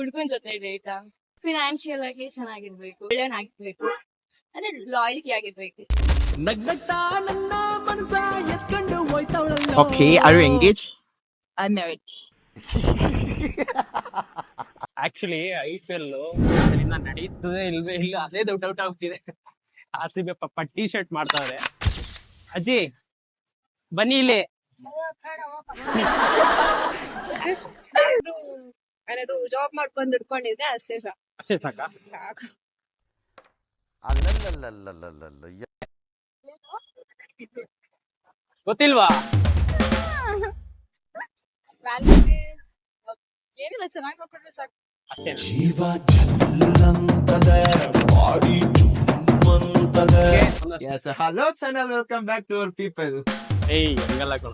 ಹುಡ್ಗನ್ ಜೊತೆ data financial ಆಗಿ ಚೆನ್ನಾಗಿರ್ಬೇಕು, ಒಳ್ಳೆಯನಾಗಿರ್ಬೇಕು, ಅಂದ್ರೆ ಲಾಯಲ್ಟಿ ಆಗಿರ್ಬೇಕು. Okay, are you engaged? I'm married. Actually IPL ನಡೀತದೆ ಇಲ್ವೇ ಇಲ್ಲ ಅದೇ ದೊಡ್ಡ ಡೌಟ್ ಆಗ್ತಿದೆ. RCB ಪಾಪ ಟಿ ಶರ್ಟ್ ಮಾಡ್ತಾವ್ರೆ. ಅಜ್ಜಿ ಬನ್ನಿ ಇಲ್ಲಿ. ಅನ್ನೋದು ಜಾಬ್ ಮಾಡ್ಕೊಂಡು ದುಡ್ಕೊಂಡಿದ್ರೆ ಅಷ್ಟೇ ಅಷ್ಟೇ ಸಾಕಾ? ಗೊತ್ತಿಲ್ವಾ? ಏನಿಲ್ಲ, ಚೆನ್ನಾಗಿ ನೋಡ್ಕೊಂಡ್ರೆ ಸಾಕು ಅಷ್ಟೇ. Yes, hello channel, welcome back to our people. ಏಯ್ ಹಂಗಲ್ಲ ಕಣ.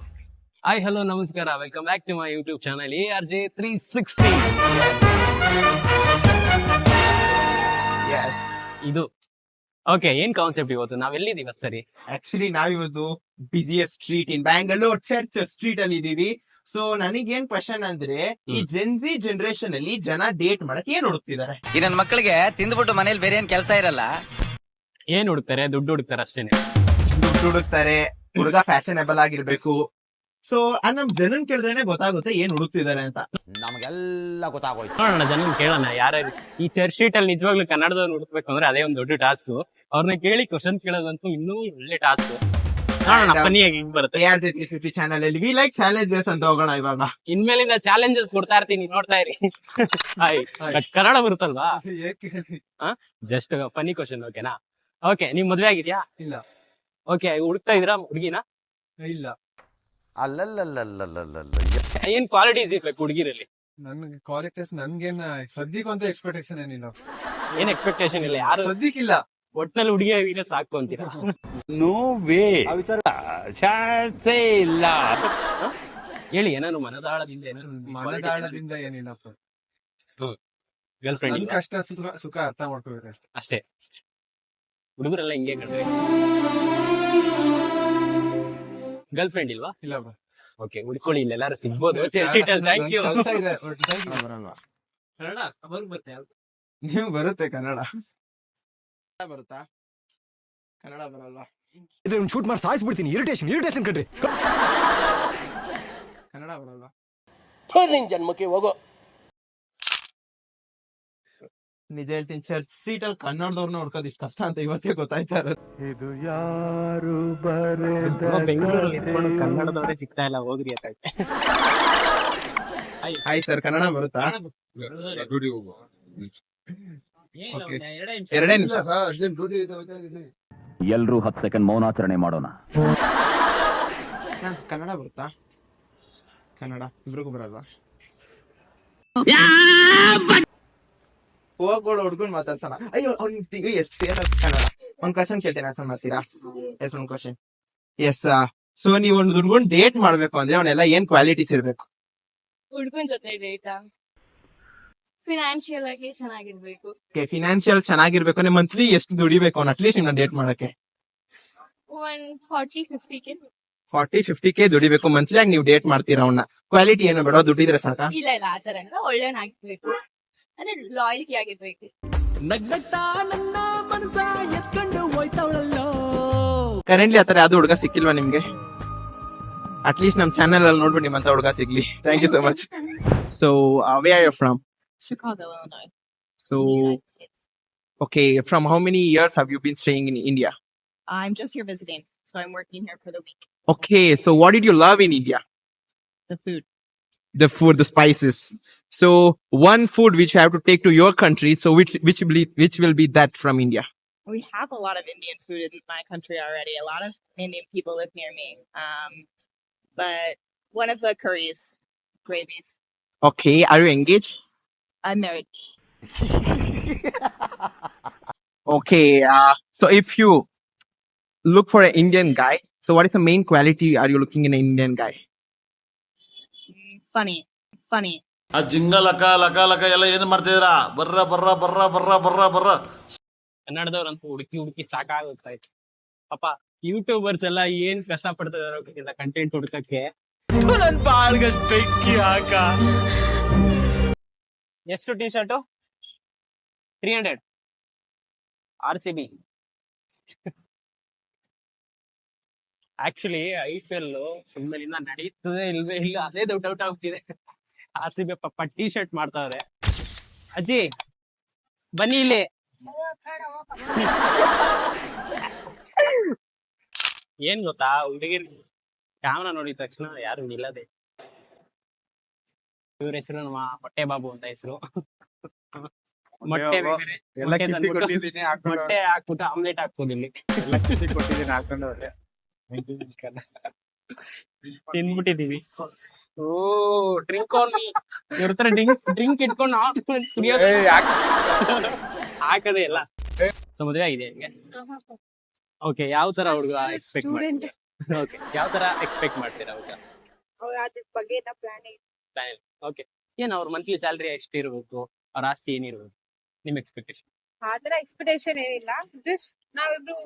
ಹಾಯ್ ಹಲೋ ನಮಸ್ಕಾರ, welcome back to my YouTube channel ARJ360. Yes. ಇದು ಓಕೆ, ಏನ್ ಕಾನ್ಸೆಪ್ಟ್ ಇವತ್ತು ನಾವ್ ಎಲ್ಲಿದೀವಿ ಸರಿ? Actually ನಾವಿವತ್ತು busiest street in Bangalore, church street ಅಲ್ಲಿ ಇದೀವಿ. ಸೊ ನನಗೇನ್ ಕ್ವಶನ್ ಅಂದ್ರೆ, ಈ ಜೆನ್ಸಿ ಜನರೇಷನ್ ಅಲ್ಲಿ ಜನ ಡೇಟ್ ಮಾಡಕ್ ಏನ್ ಹುಡುಕ್ತಿದ್ದಾರೆ? ಈ ನನ್ ಮಕ್ಕಳಿಗೆ ತಿಂದ್ಬಿಟ್ಟು ಮನೇಲಿ ಬೇರೆ ಏನ್ ಕೆಲಸ ಇರಲ್ಲ, ಏನ್ ಹುಡುಕ್ತಾರೆ? ದುಡ್ಡು ಹುಡುಕ್ತಾರೆ ಅಷ್ಟೇನೆ. ದುಡ್ಡು ಹುಡುಕ್ತಾರೆ, ಹುಡುಗ ಫ್ಯಾಷನೇಬಲ್ ಆಗಿರ್ಬೇಕು. ಸೊ ನಮ್ ಜನನ್ ಕೇಳಿದ್ರೇನೆ ಗೊತ್ತಾಗುತ್ತೆ ಏನ್ ಹುಡುಕ್ತಿದ್ದಾರೆ ಅಂತ. ನಮಗೆಲ್ಲ ಗೊತ್ತಾಗೋಯ್ತು. ನೋಡೋಣ, ಜನ ಕೇಳೋಣ ಯಾರ್ಯಾರು ಈ ಚರ್ಚ್ ಸ್ಟ್ರೀಟ್ ಅಲ್ಲಿ ನಿಜವಾಗ್ಲೂ ಕನ್ನಡದವ್ರು ಹುಡುಕ್ಬೇಕು ಅಂದ್ರೆ ಅದೇ ಒಂದು ದೊಡ್ಡ ಟಾಸ್ಕ್. ಅವ್ರನ್ನ ಕೇಳಿ ಕ್ವಶನ್ ಕೇಳೋದಂತೂ ಇನ್ನೂ ಒಳ್ಳೆ ಟಾಸ್ಕ್. ನೋಡೋಣ ಬನ್ನಿ ಹೆಂಗ್ ಬರುತ್ತೆ. ARJ360 ಚಾನಲ್ ಅಲ್ಲಿ ವಿ ಲೈಕ್ ಚಾಲೆಂಜಸ್ ಅಂತ ಹೋಗೋಣ ಇವಾಗ. ಇನ್ಮೇಲಿಂದ ಚಾಲೆಂಜಸ್ ಕೊಡ್ತಾ ಇರ್ತೀನಿ, ನೋಡ್ತಾ ಇರಿ. ಕನ್ನಡ ಬರುತ್ತಲ್ವಾ? ಜಸ್ಟ್ ಫನಿ ಕ್ವಶನ್, ಓಕೆನಾ? ಓಕೆ, ನಿಮ್ ಮದ್ವೆ ಆಗಿದ್ಯಾ? ಇಲ್ಲ. ಓಕೆ, ಹುಡುಕ್ತಾ ಇದೀರಾ ಹುಡುಗಿನ? ಇಲ್ಲ. ಅಲ್ಲಲ್ಲಲ್ಲಲ್ಲಲ್ಲಲ್ಲ ಏನ್ ಕ್ವಾಲಿಟೀಸ್ ಇರ್ಬೇಕು ಹುಡುಗಿರಲ್ಲಿ? ನನ್ಗೆ ಕ್ವಾಲಿಟೀಸ್ ನನ್ಗೇನ್ ಸದ್ಯಕ್ಕೆ ಅಂತ ಎಕ್ಸ್ಪೆಕ್ಟೇಷನ್ ಏನಿಲ್ಲ. ಏನ್ ಎಕ್ಸ್ಪೆಕ್ಟೇಷನ್ ಇಲ್ಲ, ಯಾರು ಸದ್ಯಕ್ಕಿಲ್ಲ. ಒಟ್ನಲ್ಲಿ ಹುಡುಗಿ ಆಗಿದ್ರೆ ಸಾಕು ಅಂತೀರಾ? ನೋ ವೇ, ಚಾನ್ಸೇ ಇಲ್ಲ. ಹೇಳಿ, ಏನಾದ್ರು ಮನದಾಳದಿಂದ ಏನಾದ್ರು ಮನದಾಳದಿಂದ ಏನಿಲ್ಲಪ್ಪ. ಗರ್ಲ್ ಫ್ರೆಂಡ್ ನನ್ ಕಷ್ಟ ಸುಖ ಅರ್ಥ ಮಾಡ್ಕೋಬೇಕು ಅಷ್ಟೇ. ಅಷ್ಟೇ. ಹುಡುಗರೆಲ್ಲ ಹಿಂಗೆ ಕಂಡ್ರೆ ಗರ್ಲ್ ಫ್ರೆಂಡ್ ಇಲ್ವಾ? ಇಲ್ಲ ಬ್ರೋ. ಓಕೆ, ಹುಡ್ಕೊಳ್ಳಿ, ಇಲ್ಲೆಲ್ಲಾರು ಸಿಗ್ಬೋದು. Thank you. ಕೆಲಸ ಇದೆ. Thank you. ಬರಲ್ವಾ? ಕನ್ನಡ ಬರುತ್ತೆ? ನೀವು ಬರುತ್ತೆ ಕನ್ನಡ ಬರುತ್ತಾ? ಕನ್ನಡ ಬರಲ್ವಾ? ಇದ್ರೆ ಒಂದು ಶೂಟ್ ಮಾಡಿ ಸಾಯಿಸ್ಬಿಡ್ತೀನಿ. ಇರಿಟೇಷನ್ ಕಣ್ರಿ. ಕನ್ನಡ ಬರಲ್ವಾ? ನಿನ್ ಜನ್ಮಕ್ಕೆ ಹೋಗೋ. ನಿಜ ಹೇಳ್ತೀನಿ, ಚರ್ಚ್ ಸ್ಟ್ರೀಟ್ ಅಲ್ಲಿ ಕನ್ನಡದವ್ರನ್ನ ಹುಡ್ಕೋದು ಇಷ್ಟು ಕಷ್ಟ ಅಂತ ಇವತ್ತೇ ಗೊತ್ತಾಯ್ತಾ ಇರೋದು. ಬೆಂಗಳೂರಲ್ಲಿ ಇಟ್ಕೊಂಡು ಕನ್ನಡದವರೇ ಸಿಗ್ತಾ ಇಲ್ಲ, ಹೋಗ್ರಿ ಅಂತ. ಹಾಯ್ ಸರ್, ಕನ್ನಡ ಬರುತ್ತಾ? ಎರಡೇ ನಿಮಿಷ. ಎಲ್ರೂ 10 ಸೆಕೆಂಡ್ ಮೌನಾಚರಣೆ ಮಾಡೋಣ. ಕನ್ನಡ ಬರುತ್ತಾ? ಕನ್ನಡ ಇಬ್ರಿಗೂ ಬರಲ್ವಾ? ಹೋಗೋಡು ಹುಡ್ಕೊಂಡು ಮಾತಾಡ್ಸೋಣ. ಅಯ್ಯೋ, ಅವ್ನಿಗೆ ಎಷ್ಟು ಸೇರ್ ಕನ್ನಡ. ಒಂದ್ ಕ್ವಶನ್ ಕೇಳ್ತೇನೆ, ಆನ್ಸರ್ ಮಾಡ್ತೀರಾ? ಎಸ್, ಒಂದ್ ಕ್ವಶನ್. ಎಸ್. ಸೊ ನೀವು ಒಂದು ಹುಡ್ಗೊಂಡ್ ಡೇಟ್ ಮಾಡ್ಬೇಕು ಅಂದ್ರೆ ಅವನೆಲ್ಲ ಏನ್ ಕ್ವಾಲಿಟೀಸ್ ಇರ್ಬೇಕು? ಹುಡ್ಗನ್ ಜೊತೆ ಡೇಟಾ ಫಿನಾನ್ಷಿಯಲ್ ಆಗಿ ಚೆನ್ನಾಗಿರ್ಬೇಕು. ಫಿನಾನ್ಷಿಯಲ್ ಚೆನ್ನಾಗಿರ್ಬೇಕು ಅಂದ್ರೆ ಮಂತ್ಲಿ ಎಷ್ಟು ದುಡಿಬೇಕು ಅವ್ನು ಅಟ್ಲೀಸ್ಟ್ ನಿಮ್ನ ಡೇಟ್ ಮಾಡಕ್ಕೆ? 40-50K. 40-50K ದುಡಿಬೇಕು ಮಂತ್ಲಿ ಆಗಿ ನೀವು ಡೇಟ್ ಮಾಡ್ತೀರಾ ಅವನ್ನ. ಕ್ವಾಲಿಟಿ ಏನು ಬೇಡ, ದುಡ್ಡಿದ್ರೆ ಸಾಕಾ? ಇಲ್ಲ ಆತರ ಎಲ್ಲ, ಒಳ್ಳೆಯನಾಗಿರ್ಬೇಕು, ಅಂದ್ರೆ ಲಾಯಲ್ಟಿ ಆಗಿರ್ಬೇಕು. ಕರೆಂಟ್ಲಿ ಆತರ ಯಾವ್ದು ಹುಡುಗ ಸಿಕ್ಕಿಲ್ವಾ ನಿಮ್ಗೆ? ಅಟ್ಲೀಸ್ಟ್ ನಮ್ ಚಾನೆಲ್ ಅಲ್ಲಿ ನೋಡ್ಬಿಟ್ಟು ನಿಮ್ಮಂತ ಹುಡುಗ ಸಿಗ್ಲಿ. Thank you so much. So where are you from? Chicago, Illinois. So United States. okay, from how many years have you been staying in India? I'm just here visiting, so I'm working here for the week. Okay, so what did you love in India? The food. The food, the spices. So one food which you have to take to your country, so which will be that from India? We have a lot of Indian food in my country already. A lot of Indian people live near me. But one of the curries, gravies. Okay, are you engaged? I'm married. Okay, so if you look for an Indian guy, so what is the main quality are you looking in an Indian guy? Funny. ಆ ಜಿಂಗ ಲಕ ಲಕ ಲಕ ಎಲ್ಲ ಏನ್ ಮಾಡ್ತಿದ್ದೀರಾ? ಬರ್ರ. ಕನ್ನಡದವ್ರಂತೂ ಹುಡುಕಿ ಸಾಕಾಗುತ್ತೆ. ಪಾಪ ಯೂಟ್ಯೂಬರ್ಸ್ ಎಲ್ಲ ಏನ್ ಕಷ್ಟ ಪಡ್ತಿದಾರ ಕಂಟೆಂಟ್ ಹುಡುಕಕ್ಕೆ. ನನ್ ಬಾಳ್ಗಷ್ಟು ಬೆಂಕಿ ಹಾಕ. ಎಷ್ಟು T shirt 300 RCB. Actually IPL ಸುಮ್ಮನೆಯಿಂದ ನಡೀತದೆ ಇಲ್ವೇ ಇಲ್ಲ ಅದೇ ಡೌಟ್ ಆಗ್ತಿದೆ. RCB ಪಾಪ ಟಿ ಶರ್ಟ್ ಮಾಡ್ತಾವ್ರೆ. ಅಜ್ಜಿ ಬನ್ನಿ ಇಲ್ಲಿ. ಏನ್ ಗೊತ್ತಾ, ಹುಡುಗಿರ್ ಕ್ಯಾಮ್ರಾ ನೋಡಿದ ತಕ್ಷಣ ಯಾರು ನಿಲ್ಲದೆ. ಇವ್ರ ಹೆಸರು ನಮ್ಮ ಮೊಟ್ಟೆ ಬಾಬು ಅಂತ ಹೆಸರು. ಮೊಟ್ಟೆ ಬೇಕಾದ್ರೆ ಎಲ್ಲ ಮೊಟ್ಟೆ ಕಿತ್ತಿ ತಂದ್ಬಿಟ್ಟು ಕೊಟ್ಟಿದ್ದೀನಿ, ಹಾಕೊಂಡು ಮೊಟ್ಟೆ ಹಾಕ್ಬಿಟ್ಟು ಆಮ್ಲೆಟ್ ಹಾಕ್ಬೋದು ಇಲ್ಲಿ. ಎಲ್ಲ ಕಿತ್ತಿ ಕೊಟ್ಟಿದ್ದೀನಿ, ಹಾಕೊಂಡು ಹೋದೆ. ತಿಂದ್ಬಿಟ್ಟಿದೀವಿ. ಓ ಡ್ರಿಂಕ್ ಓನ್ಲಿ. ಇವ್ರ ಹತ್ರ ಡ್ರಿಂಕ್ ಇಟ್ಕೊಂಡು ಹಾಕದೇ ಇಲ್ಲ. ಸೊ ಮದುವೆ ಆಗಿದೆ ನಿಮ್ಗೆ? ಓಕೆ, ಯಾವ ತರ ಹುಡುಗ ಎಕ್ಸ್ಪೆಕ್ಟ್ ಮಾಡಿ? ಓಕೆ, ಯಾವ ತರ ಎಕ್ಸ್ಪೆಕ್ಟ್ ಮಾಡ್ತೀರಾ ಹುಡುಗ? ಅದ್ರ ಬಗ್ಗೆ ಪ್ಲಾನ್ ಪ್ಲಾನ್. ಓಕೆ, ಏನ್ ಅವ್ರ ಮಂತ್ಲಿ ಸ್ಯಾಲರಿ ಎಷ್ಟು ಇರ್ಬೇಕು, ಅವ್ರ ಆಸ್ತಿ ಏನಿರ್ಬೇಕು, ನಿಮ್ ಎಕ್ಸ್ಪೆಕ್ಟೇಷನ್? ಆತರ ಎಕ್ಸ್ಪೆಕ್ಟೇಷನ್ ಏನಿಲ್ಲ. ಜಸ್ಟ್ ನಾವಿಬ್ರು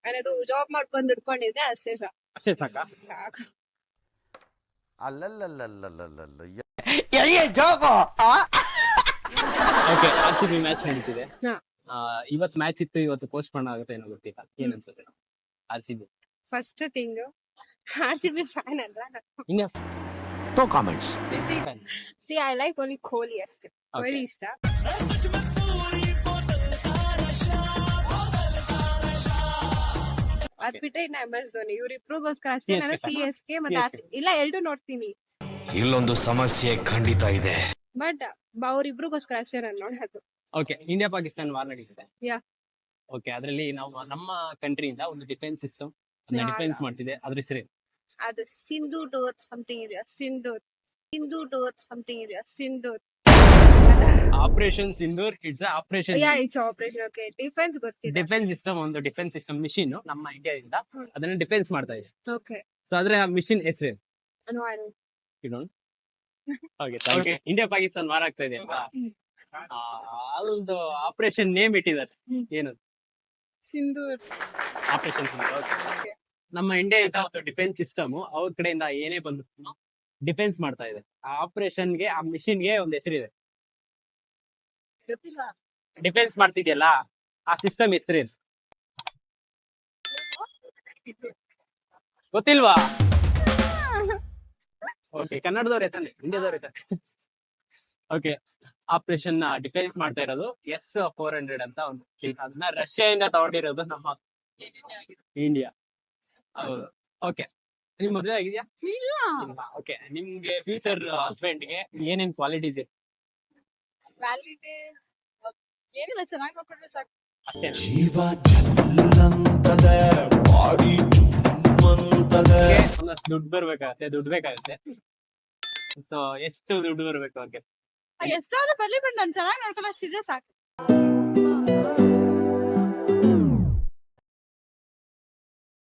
ಅನ್ನೋದು ಜಾಬ್ ಮಾಡ್ಕೊಂಡು ದುಡ್ಕೊಂಡಿದ್ರೆ ಅಷ್ಟೇ ಅಷ್ಟೇ ಸಾಕಾ? ಸಾಕು. ಓಕೆ, RCB ಮ್ಯಾಚ್ ನಡೀತಿದೆ. ಹಾ. ಇವತ್ತು ಮ್ಯಾಚ್ ಇತ್ತು, ಇವತ್ತು ಪೋಸ್ಟ್ ಪೋನ್ ಆಗುತ್ತೆ ಏನೋ ಗೊತ್ತಿಲ್ಲ. ಏನ್ ಅನ್ಸುತ್ತೆ RCB? First thing RCB fan ಅಲ್ಲ. ಇನ್ನ no comments. See I like only Kohli ಅಷ್ಟೇ. ಕೊಹ್ಲಿ ಇಷ್ಟ. ಅದ್ ಬಿಟ್ರೆ ಇನ್ನ MS ಧೋನಿ. ಇವ್ರಿಬ್ರಿಗೋಸ್ಕರ ಅಷ್ಟೇ ನಾನು CSK ಮತ್ತೆ RCB ಇಲ್ಲ ಎರಡು ನೋಡ್ತೀನಿ. ಇಲ್ಲೊಂದು ಸಮಸ್ಯೆ ಖಂಡಿತ ಇದೆ. ಬಟ್ ಅವ್ರಿಬ್ರಿಗೋಸ್ಕರ ಅಷ್ಟೇ ನಾನು ನೋಡೋದು. ಓಕೆ, ಇಂಡಿಯಾ ಪಾಕಿಸ್ತಾನ ವಾರ್ ನಡೀತಿದೆ. Yeah. ಓಕೆ, ಅದರಲ್ಲಿ ನಾವು ನಮ್ಮ ಕಂಟ್ರಿಯಿಂದ ಒಂದು ಡಿಫೆನ್ಸ್ ಸಿಸ್ಟಮ್ ಡಿಫೆನ್ಸ್ ಮಾಡ್ತಿದೆ. ಅದ್ರ ಹೆಸರು ಅದು ಸಿಂಧು ಡೋರ್ ಸಮಥಿಂಗ್ ಇದೆಯಾ? ಸಿಂಧೂರ್ ಸಮಥಿಂಗ್ ಇದೆಯಾ? Sindoor. Operation Sindoor. It's operation it's operation. Okay, defence ಗೊತ್ತಿದೆ. ಡಿಫೆನ್ಸ್ ಸಿಸ್ಟಮ್, ಒಂದು ಡಿಫೆನ್ಸ್ ಸಿಸ್ಟಮ್ ಮಿಷಿನ್ ನಮ್ಮ ಇಂಡಿಯಾದಿಂದ ಅದನ್ನ ಡಿಫೆನ್ಸ್ ಮಾಡ್ತಾ ಇದೆ. ಓಕೆ. ಸೊ ಅದ್ರ ಮಿಷಿನ್ ಹೆಸರು no I don't. Okay, India Pakistan ವಾರ ಆಗ್ತಾ ಇದೆ ಅಂತ ಅಲ್ದು ಆಪರೇಷನ್ ನೇಮ್ ಇಟ್ಟಿದ್ದಾರೆ. ಏನದು? ಸಿಂಧೂರ್. ಆಪರೇಷನ್ ಸಿಂಧೂರ್. ನಮ್ಮ ಇಂಡಿಯಾದಿಂದ ಒಂದು ಡಿಫೆನ್ಸ್ ಸಿಸ್ಟಮ್ ಅವ್ರ ಕಡೆಯಿಂದ ಏನೇ ಬಂದು ಡಿಫೆನ್ಸ್ ಮಾಡ್ತಾ ಇದೆ. ಆ ಆಪರೇಷನ್ಗೆ, ಆ ಮಿಷಿನ್ಗೆ ಒಂದು ಹೆಸರಿದೆ. ಗೊತ್ತಿಲ್ಲ. ಡಿಫೆನ್ಸ್ ಮಾಡ್ತಿದ್ಯಲ್ಲ, ಆ ಸಿಸ್ಟಮ್ ಹೆಸರೇನು? ಗೊತ್ತಿಲ್ವಾ? ಓಕೆ, ಕನ್ನಡದವ್ರೆ ತಾನೆ, ಇಂಡಿಯಾದವ್ರೆ ತಾನೆ? ಓಕೆ, ಆಪರೇಷನ್ ಡಿಫೆನ್ಸ್ ಮಾಡ್ತಾ ಇರೋದು S-400 ಅಂತ ಒಂದು. ಅದನ್ನ ರಷ್ಯಾದಿಂದ ತಗೊಂಡಿರೋದು ನಮ್ಮ ಇಂಡಿಯಾ. ಹೌದು. ಓಕೆ, ನಿಮ್ ಮದುವೆ ಆಗಿದ್ಯಾ? ಇಲ್ಲ. ಓಕೆ, ನಿಮ್ಗೆ ಫ್ಯೂಚರ್ ಹಸ್ಬೆಂಡ್ಗೆ ಏನೇನ್ ಕ್ವಾಲಿಟೀಸ್ ಇದೆ? ವ್ಯಾಲಿಡೇಸ್ ಏನಿಲ್ಲ, ಚೆನ್ನಾಗಿ ನೋಡ್ಕೊಂಡ್ರೆ ಸಾಕು ಅಷ್ಟೇ. ಒಂದಷ್ಟು ದುಡ್ಡು ಬೇಕಾಗುತ್ತೆ. ಸೊ ಎಷ್ಟು ದುಡ್ಡು ಬರ್ಬೇಕು ಅವ್ರಿಗೆ? ಎಷ್ಟಾದ್ರೂ ಬರ್ಲಿ, ಬಟ್ ನಾನು ಚೆನ್ನಾಗಿ ನೋಡ್ಕೊಂಡು ಅಷ್ಟಿದ್ರೆ ಸಾಕು.